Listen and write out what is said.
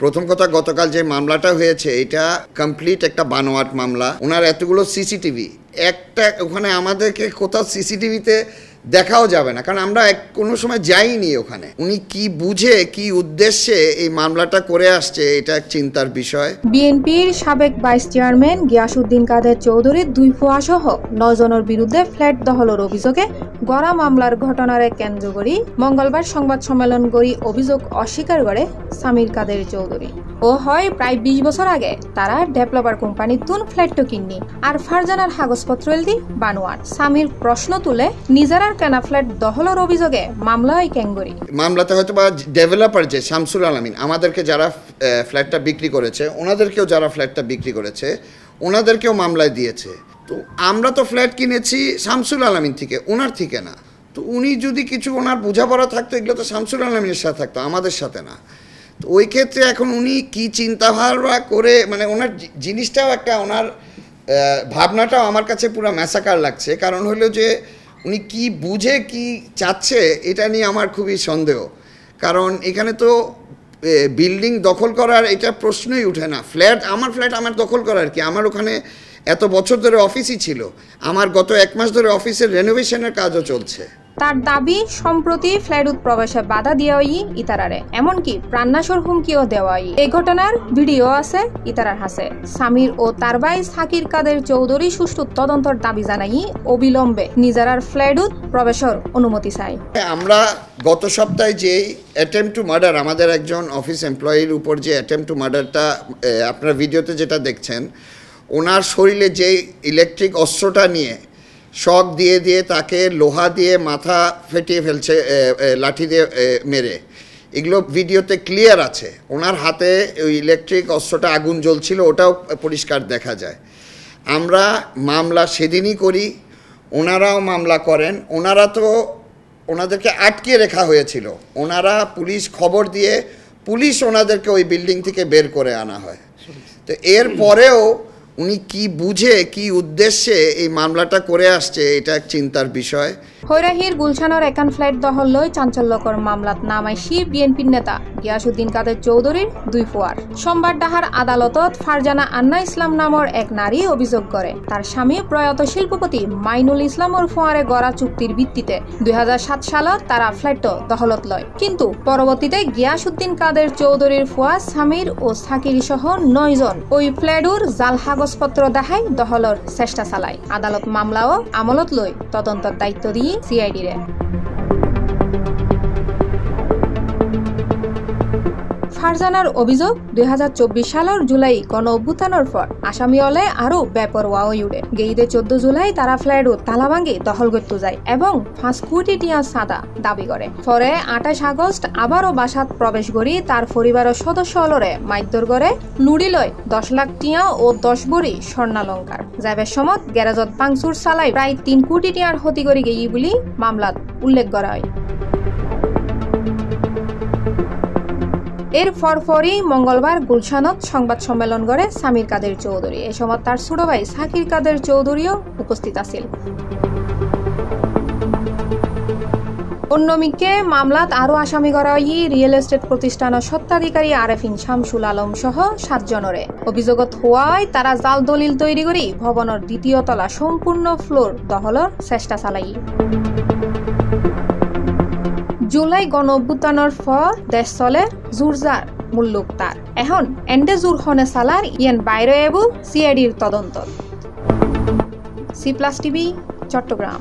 প্রথম কথা, গতকাল যে মামলাটা হয়েছে এটা কমপ্লিট একটা বানোয়াট মামলা। ওনার এতগুলো সিসিটিভি, একটা ওখানে আমাদেরকে কোথাও সিসিটিভিতে দেখাও যাবে না, কারণ আমরা কোনো সময় যাইনি ওখানে। উনি কি বুঝে কি উদ্দেশ্যে এই মামলাটা করে আসছে, এটা এক চিন্তার বিষয়। বিএনপির সাবেক ভাইস চেয়ারম্যান গিয়াসউদ্দিন কাদের চৌধুরীর 2 ফুয়া সহ 9 জনের বিরুদ্ধে ফ্ল্যাট দখলের অভিযোগে গড়া মামলার ঘটনারে কেন্দ্র করে মঙ্গলবার সংবাদ সম্মেলন করে অভিযোগ অস্বীকার করে সামির কাদের চৌধুরী। ও হয় প্রায় 20 বছর আগে তারা ডেভেলপার কোম্পানির তুন ফ্ল্যাটটো কিননি আর ফারজানার কাগজপত্র এলদি বানোয়ার। সামির প্রশ্ন তুলে নিজেরার কেনা ফ্ল্যাট দখলের অভিযোগে মামলা হয় ক্যাঙ্গরি। মামলাতে হয়তো বা ডেভেলপার যে শামসুল আলামিন, আমাদেরকে যারা ফ্ল্যাটটা বিক্রি করেছে, ওনাদেরকেও যারা ফ্ল্যাটটা বিক্রি করেছে ওনাদেরকেও মামলায় দিয়েছে। তো আমরা তো ফ্ল্যাট কিনেছি শামসুল আলামিন থেকে, ওনার থেকে না। তো উনি যদি কিছু ওনার বোঝাপড়া থাকতো, এগুলো তো শামসুল আলামিনের সাথে থাকতো, আমাদের সাথে না। তো ওই ক্ষেত্রে এখন উনি কি চিন্তাভাবনা করে, মানে ওনার জিনিসটাও একটা, ওনার ভাবনাটাও আমার কাছে পুরো ম্যাসাকার লাগছে। কারণ হলো যে উনি কি বুঝে কি চাচ্ছে এটা নিয়ে আমার খুবই সন্দেহ। কারণ এখানে তো বিল্ডিং দখল করার এটা প্রশ্নই উঠে না। আমার ফ্ল্যাট আমার দখল করার কি? আমার ওখানে এত বছর ধরে অফিসই ছিল, আমার গত 1 মাস ধরে অফিসের রেনোভেশনের কাজও চলছে। তার দাবি সম্প্রতি ফ্ল্যাট প্রবেশে বাধা দেওয়াই ইতারারে, এমনকি প্রাণনাশের হুমকিও দেওয়াই। এই ঘটনার ভিডিও আছে ইতারার হাতে। সামির ও তার ভাই সাকির কাদের চৌধুরী সুষ্ঠু তদন্তর দাবি জানাই অবিলম্বে নিজেরার ফ্ল্যাট প্রবেশের অনুমতি চাই। আমরা গত সপ্তাহে যে অ্যাটেম্প টু মার্ডার, আমাদের একজন অফিস এমপ্লয়ির উপর যে অ্যাটেম্প টু মার্ডারটা আপনারা ভিডিওতে যেটা দেখছেন, ওনার শরীরে যে ইলেকট্রিক অস্ত্রটা নিয়ে শক দিয়ে দিয়ে তাকে লোহা দিয়ে মাথা ফেটিয়ে ফেলছে, লাঠি দিয়ে মেরে, এগুলো ভিডিওতে ক্লিয়ার আছে। ওনার হাতে ওই ইলেকট্রিক অস্ত্রটা আগুন জ্বলছিল, ওটাও পরিষ্কার দেখা যায়। আমরা মামলা সেদিনই করি, ওনারাও মামলা করেন। ওনাদেরকে আটকিয়ে রাখা হয়েছিল, ওনারা পুলিশ খবর দিয়ে পুলিশ ওনাদেরকে ওই বিল্ডিং থেকে বের করে আনা হয়। তো এর পরেও উনি কি বুঝে কি উদ্দেশ্যে এই মামলাটা করে আসছে, এটা এক চিন্তার বিষয়। হৈরাহির গুলশানের একান ফ্ল্যাট দখল লই চাঞ্চল্যকর মামলাত নামাইছি বিএনপির নেতা গিয়াসউদ্দিন কাদের চৌধুরীর 2 ফুয়ার। সোমবার ডাহার আদালতত ফারজানা আন্না ইসলাম নামৰ এক নারী অভিযোগ করে তার স্বামী প্রয়াত শিল্পপতি মাইনুল ইসলামর ফুয়ারে গড়া চুক্তির ভিত্তিতে 2007 সালত তারা ফ্ল্যাট দখলত লয়। কিন্তু পরবর্তীতে গিয়াসউদ্দিন কাদের চৌধুরীর ফুয়া সামির ও সাকির সহ 9 জন ওই ফ্ল্যাটর জাল কাগজপত্র দেখাই দখলর চেষ্টা চালায়। আদালত মামলাও আমলত লই তদন্তের দায়িত্ব দিয়ে সিআইডি রে। ফারজানার অভিযোগ 2024 সালের জুলাই গণ অভ্যুত্থানের পর আসামি হলে আরো বেপরোয়া হয়ে উঠে। গেইদে 14 জুলাই তারা ফ্ল্যাট তালা ভাঙি দখল করতে যায় এবং 5 কোটি টিয়া চাঁদা দাবি করে। পরে 28 আগস্ট আবারও বাসাত প্রবেশ করি তার পরিবারের সদস্য হলরে মাইদর করে লুড়ি লয় 10 লাখ টিয়া ও 10 ভরি স্বর্ণালঙ্কার। যাইবের সময় গ্যারেজত পাংচুর চালাই প্রায় 3 কোটি টিয়ার ক্ষতি করে গেই বলে মামলাত উল্লেখ করা হয়। এর পরপরই মঙ্গলবার গুলশানত সংবাদ সম্মেলন করে সামির কাদের চৌধুরী। এই সময় তার ছোট ভাই সাকির কাদের চৌধুরীও উপস্থিত আছিল। অন্যদিকে মামলাত আরো আসামি করা হয় রিয়েল এস্টেট প্রতিষ্ঠানের স্বত্বাধিকারী আরেফিন শামসুল আলম সহ 7 জনরে। অভিযোগত হওয়ায় তারা জাল দলিল তৈরি করে ভবনের 2য় তলা সম্পূর্ণ ফ্লোর দখলের চেষ্টা চালাই। জুলাই গণ অভ্যুত্থানের পর দেশ চলে জোরজার মুল্লুক তার। এখন এন্ডে জোর হনে সালার ইয়ান বাইরে এবু সিআইডির তদন্ত। C+ TV Chittagong.